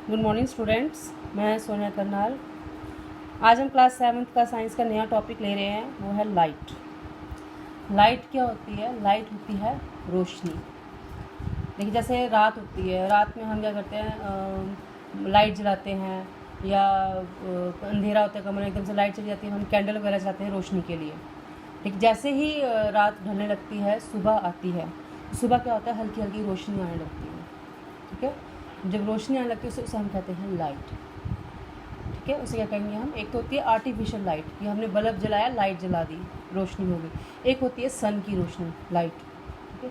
Good morning students, मैं सोनिया करनाल। आज हम क्लास 7th का साइंस का नया टॉपिक ले रहे हैं, वो है लाइट। लाइट क्या होती है? लाइट होती है रोशनी। देखिए, जैसे रात होती है, रात में हम क्या करते हैं, लाइट जलाते हैं, या अंधेरा होता है कमरे, एकदम से लाइट चली जाती है, हम कैंडल वगैरह जलाते हैं रोशनी के लिए। ठीक, जैसे ही रात ढलने लगती है, सुबह आती है, सुबह क्या होता है, हल्की हल्की रोशनी आने लगती है। ठीक है, जब रोशनी आने लगती है उसे हम कहते हैं लाइट। ठीक है, उसे क्या कहेंगे हम? एक तो होती है आर्टिफिशियल लाइट, कि हमने बल्ब जलाया, लाइट जला दी, रोशनी हो गई। एक होती है सन की रोशनी, लाइट। ठीक है,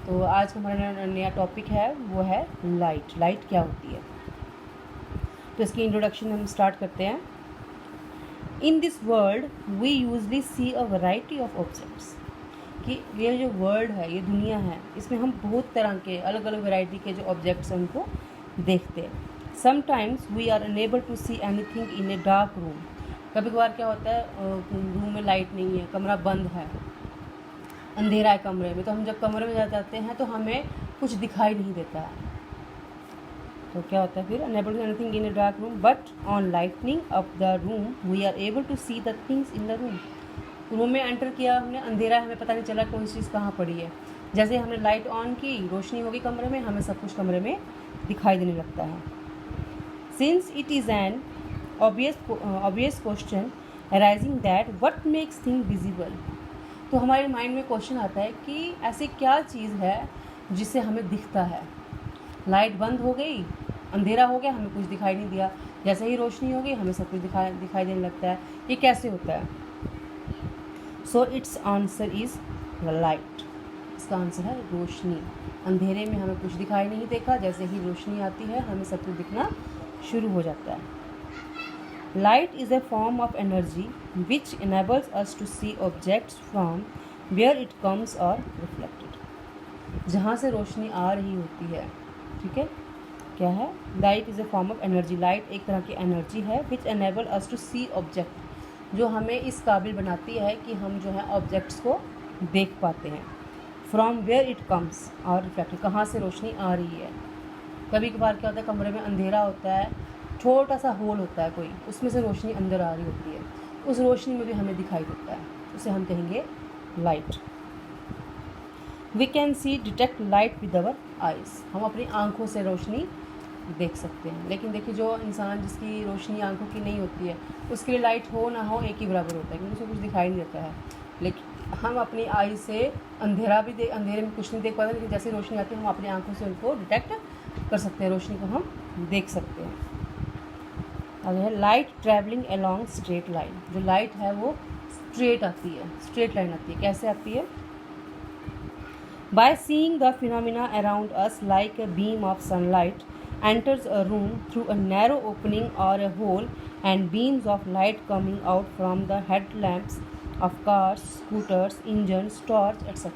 तो आज का हमारा नया टॉपिक है, वो है लाइट। लाइट क्या होती है, तो इसकी इंट्रोडक्शन हम स्टार्ट करते हैं। In this world we usually see a variety of objects, कि ये जो वर्ल्ड है, ये दुनिया है, इसमें हम बहुत तरह के अलग अलग वैरायटी के जो ऑब्जेक्ट्स हैं उनको देखते हैं। Sometimes we are unable to see anything in a dark room. कभी कभार क्या होता है, रूम में लाइट नहीं है, कमरा बंद है, अंधेरा है कमरे में, तो हम जब कमरे में जाते हैं तो हमें कुछ दिखाई नहीं देता है। तो क्या होता है फिर? Unable to anything in a dark room, but on lightning up the room we are able to see the things in the room. Room में एंटर किया हमने, अंधेरा, हमें पता नहीं चला कौन सी चीज़ कहाँ पड़ी है। जैसे हमने लाइट ऑन की, रोशनी होगी कमरे में, हमें सब कुछ कमरे में दिखाई देने लगता है। Since it is an obvious question arising that what makes thing visible, तो हमारे माइंड में क्वेश्चन आता है कि ऐसी क्या चीज़ है जिससे हमें दिखता है। लाइट बंद हो गई, अंधेरा हो गया, हमें कुछ दिखाई नहीं दिया, जैसे ही रोशनी हो गई हमें सब कुछ दिखाई देने लगता है। ये कैसे होता है? So it's answer is light. इसका आंसर है रोशनी। अंधेरे में हमें कुछ दिखाई नहीं देखा, जैसे ही रोशनी आती है हमें सब कुछ दिखना शुरू हो जाता है। Light is a form of energy which enables us to see objects from where it comes और रिफ्लेक्टेड। जहाँ से रोशनी आ रही होती है, ठीक है, क्या है? Light is a form of energy. Light एक तरह की एनर्जी है which enable us to see object, जो हमें इस काबिल बनाती है कि हम जो है ऑब्जेक्ट्स को देख पाते हैं। फ्रॉम वेयर इट कम्स और रिफ्लेक्टेड, कहाँ से रोशनी आ रही है। कभी कभार क्या होता है, कमरे में अंधेरा होता है, छोटा सा होल होता है कोई, उसमें से रोशनी अंदर आ रही होती है, उस रोशनी में भी हमें दिखाई देता है, उसे हम कहेंगे light. We can see detect light with our eyes, हम अपनी आँखों से रोशनी देख सकते हैं। लेकिन देखिए, जो इंसान जिसकी रोशनी आँखों की नहीं होती है, उसके लिए लाइट हो ना हो एक ही बराबर होता है, क्योंकि उसे कुछ दिखाई नहीं देता है। लेकिन हम अपनी आई से अंधेरे में कुछ नहीं देख पाते, लेकिन जैसे रोशनी आती है हम अपनी आँखों से उनको डिटेक्ट कर सकते हैं, रोशनी को हम देख सकते हैं। आगे है light travelling along straight line. जो लाइट है वो स्ट्रेट आती है, स्ट्रेट लाइन आती है। कैसे आती है? By seeing the phenomena around us, like a beam of sunlight enters a room through a narrow opening or a hole, and beams of light coming out from the headlamps of cars, scooters, engines, torch, etc.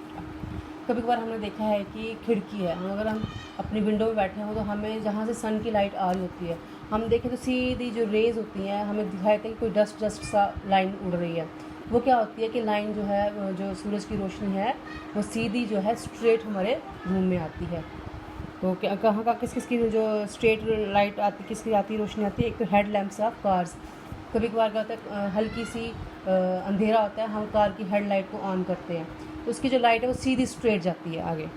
कभी कभार हमने देखा है कि खिड़की है, अगर हम अपनी विंडो में बैठे हो तो हमें जहाँ से सन की लाइट आ रही होती है, हम देखें तो सीधी जो रेज होती हैं हमें दिखाई देता है कि कोई डस्ट सा लाइन उड़ रही है। वो क्या होती है कि लाइन जो है, जो सूरज की रोशनी है, वो सीधी जो है स्ट्रेट हमारे रूम में आती है। तो क्या, कहाँ का किस किस की जो स्ट्रेट लाइट आती, किसकी आती रोशनी आती है? एक तो हेड लैम्प्स ऑफ कार्स। कभी कभार क्या होता है, हल्की सी अंधेरा होता है, हम कार की हेड लाइट को ऑन करते हैं तो उसकी जो लाइट है वो सीधी स्ट्रेट जाती है आगे।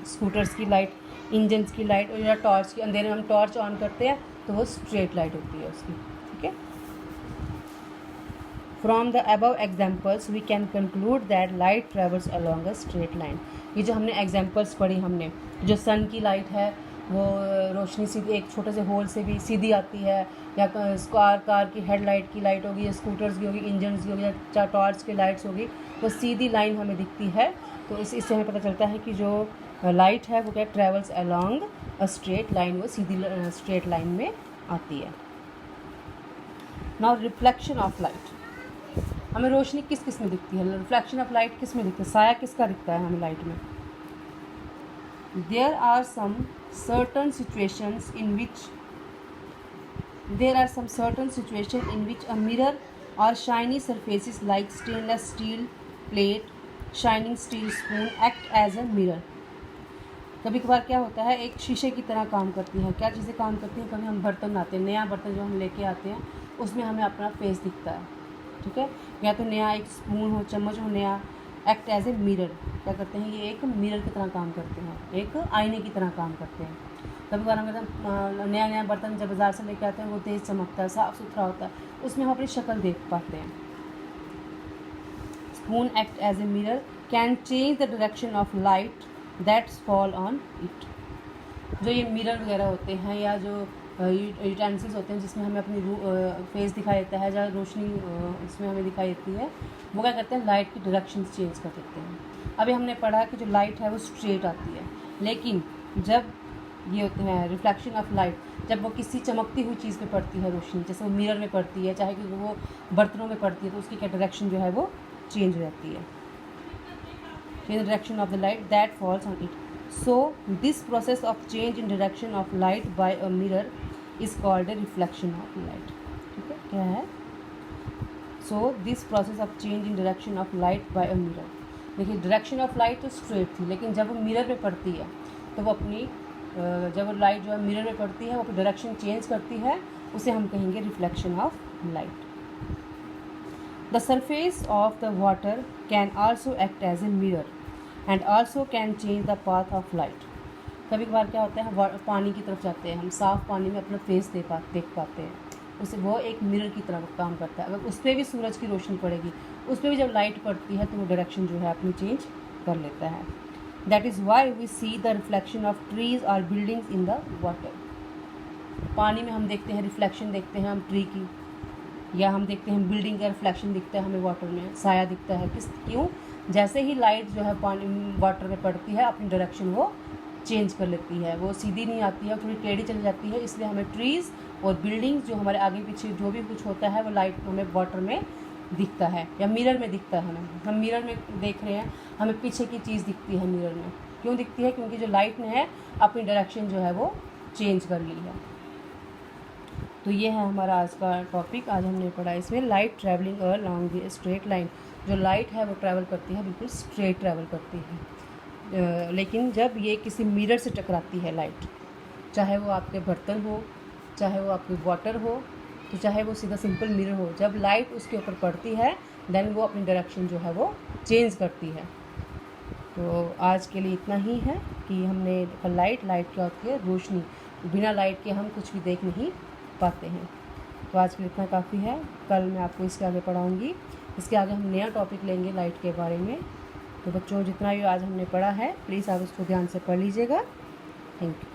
स्कूटर्स की लाइट, इंजन्स की लाइट, और या टॉर्च की, अंधेरे में हम टॉर्च ऑन करते हैं तो वो स्ट्रेट लाइट होती है उसकी। ठीक है, from the above examples we can conclude that light travels along a straight line. ये जो हमने एग्जाम्पल्स पढ़ी, हमने जो सन की लाइट है वो रोशनी सीधी एक छोटे से होल से भी सीधी आती है, या कार की हेडलाइट की लाइट होगी, या स्कूटर्स की होगी, इंजन्स की होगी, या टॉर्च की लाइट्स होगी, वो सीधी लाइन हमें दिखती है। तो इससे हमें पता चलता है कि जो लाइट है वो क्या travels along a straight line, वो सीधी स्ट्रेट लाइन में आती है। नाउ रिफ्लेक्शन ऑफ लाइट, हमें रोशनी किस किस में दिखती है? रिफ्लेक्शन ऑफ लाइट किस में दिखता है? साया किसका दिखता है हमें लाइट में? There are some certain situations in which a mirror or shiny surfaces like stainless steel plate, shining steel spoon act as a mirror. कभी कभार क्या होता है, एक शीशे की तरह काम करती है। क्या चीज़ें काम करती हैं, कभी हम बर्तन लाते हैं, नया बर्तन जो हम लेके आते हैं उसमें हमें अपना फेस दिखता है, ठीक है, या तो नया एक स्पून हो, चम्मच हो नया, एक्ट एज ए मिरर। क्या करते हैं, ये एक मिरर की तरह काम करते हैं, एक आईने की तरह काम करते हैं। कभी बार हम एकदम नया नया बर्तन जब बाज़ार से लेके आते हैं वो तेज़ चमकता है, साफ़ सुथरा होता है, उसमें हम अपनी शक्ल देख पाते हैं। Spoon act as a mirror can change the direction of light that's fall on it. जो ये मिरर वगैरह होते हैं या जो यूटेंसिल्स होते हैं जिसमें हमें अपनी फेस दिखाई देता है, जहाँ रोशनी इसमें हमें दिखाई देती है, वो क्या करते हैं, लाइट की डायरेक्शन चेंज कर देते हैं। अभी हमने पढ़ा कि जो लाइट है वो स्ट्रेट आती है, लेकिन जब ये होते हैं रिफ्लेक्शन ऑफ लाइट, जब वो किसी चमकती हुई चीज़ पे पड़ती है रोशनी, जैसे वो मिरर में पड़ती है, चाहे कि वो बर्तनों में पड़ती है, तो उसकी क्या डायरेक्शन जो है वो चेंज हो जाती है, change the direction of the light that falls on it. So this process of change in direction of light by a mirror is called a reflection of light। ठीक है, क्या है, so this process of change in direction of light by a mirror। देखिए direction of light तो straight थी, लेकिन जब वो मिरर पे पड़ती है तो वो अपनी जब वो लाइट जो है मिरर में पड़ती है वो अपनी डायरेक्शन चेंज करती है, उसे हम कहेंगे reflection of light. The surface of the water can also act as a mirror and also can change the path of light. कभी कभार क्या होता है, पानी की तरफ जाते हैं, हम साफ़ पानी में अपना फेस देख पाते हैं, उसे वो एक मिरर की तरह काम करता है। अगर उस पर भी सूरज की रोशनी पड़ेगी, उस पर भी जब लाइट पड़ती है तो वो डायरेक्शन जो है अपनी चेंज कर लेता है। That is why we see the reflection of trees और बिल्डिंग्स इन द वाटर। पानी में हम देखते हैं रिफ्लेक्शन, देखते हैं हम ट्री की, या हम देखते हैं बिल्डिंग का रिफ्लेक्शन दिखता है हमें वाटर में, साया दिखता है। क्यों, जैसे ही लाइट जो है पानी वाटर में पड़ती है अपनी डायरेक्शन वो चेंज कर लेती है, वो सीधी नहीं आती है, थोड़ी टेढ़ी चली जाती है। इसलिए हमें ट्रीज़ और बिल्डिंग्स जो हमारे आगे पीछे जो भी कुछ होता है वो लाइट हमें वाटर में दिखता है या मिरर में दिखता है। हम मिरर में देख रहे हैं, हमें पीछे की चीज़ दिखती है मिरर में। क्यों दिखती है, क्योंकि जो लाइट ने है अपनी डायरेक्शन जो है वो चेंज कर ली है। तो ये है हमारा आज का टॉपिक। आज हमने पढ़ा इसमें light travelling along the straight line. जो लाइट है वो ट्रैवल करती है, बिल्कुल स्ट्रेट ट्रैवल करती है, लेकिन जब ये किसी मिरर से टकराती है लाइट, चाहे वो आपके बर्तन हो, चाहे वो आपके वाटर हो, तो चाहे वो सीधा सिंपल मिरर हो, जब लाइट उसके ऊपर पड़ती है देन वो अपनी डायरेक्शन जो है वो चेंज करती है। तो आज के लिए इतना ही है कि हमने लाइट क्या होती है, रोशनी। बिना लाइट के हम कुछ भी देख नहीं पाते हैं। तो आज के लिए इतना काफ़ी है, कल मैं आपको इसके आगे पढ़ाऊँगी। इसके आगे हम नया टॉपिक लेंगे लाइट के बारे में। तो बच्चों जितना भी आज हमने पढ़ा है प्लीज़ आप उसको ध्यान से पढ़ लीजिएगा। Thank you.